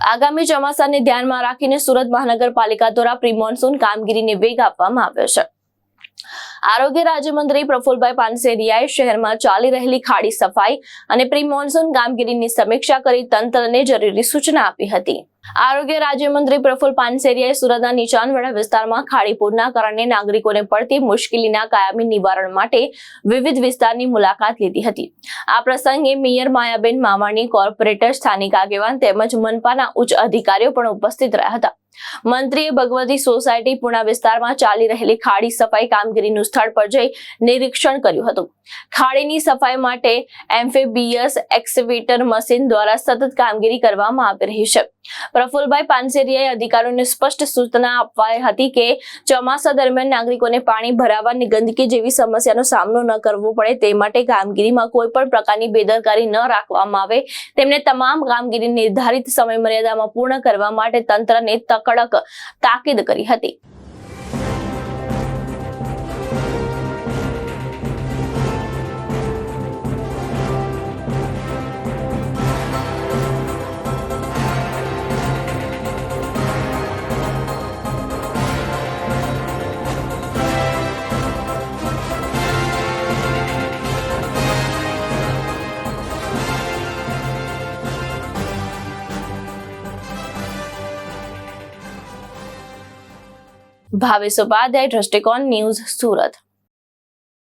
આગામી ચોમાસાને ધ્યાનમાં રાખીને સુરત મહાનગરપાલિકા દ્વારા પ્રી મોન્સૂન કામગીરીને વેગ આપવામાં આવ્યો છે। આરોગ્ય રાજ્યમંત્રી પ્રફુલભાઈ પાનસેરિયાએ શહેરમાં ચાલી રહેલી ખાડી સફાઈ અને પ્રી મોન્સૂન કામગીરીની સમીક્ષા કરી તંત્રને જરૂરી સૂચના આપી હતી। આરોગ્ય રાજ્યમંત્રી પ્રફુલ પાનસેરિયાએ સુરતના નીચાણવાળા વિસ્તારમાં ખાડી પૂરના કારણે નાગરિકોને પડતી મુશ્કેલીના કાયમી નિવારણ માટે વિવિધ વિસ્તારની મુલાકાત લીધી હતી। આ પ્રસંગે મેયર માયાબેન માવાણી, કોર્પોરેટર, સ્થાનિક આગેવાન તેમજ મનપાના ઉચ્ચ અધિકારીઓ પણ ઉપસ્થિત રહ્યા હતા। મંત્રીએ ભગવતી સોસાયટી પૂર્ણા વિસ્તારમાં ચાલી રહેલી ખાડી સફાઈ કામગીરીનું સ્થળ પર જઈ નિરીક્ષણ કર્યું હતું। ખાડીની સફાઈ માટે એમ્ફીબિયસ એક્સકેવેટર મશીન દ્વારા સતત કામગીરી કરવામાં આવી રહી છે। પ્રફુલભાઈ પાનસેરિયાએ અધિકારીઓને સ્પષ્ટ સૂચના અપાઈ હતી કે ચોમાસા દરમિયાન નાગરિકોને પાણી ભરાવાની ગંદકી જેવી સમસ્યાનો સામનો ન કરવો પડે તે માટે કામગીરીમાં કોઈ પણ પ્રકારની બેદરકારી ન રાખવામાં આવે। તેમણે તમામ કામગીરી નિર્ધારિત સમય મર્યાદામાં પૂર્ણ કરવા માટે તંત્રને કડક તાકીદ કરી હતી। ભાવેશ ઉપાધ્યાય, દ્રષ્ટિકોણ ન્યૂઝ, સુરત।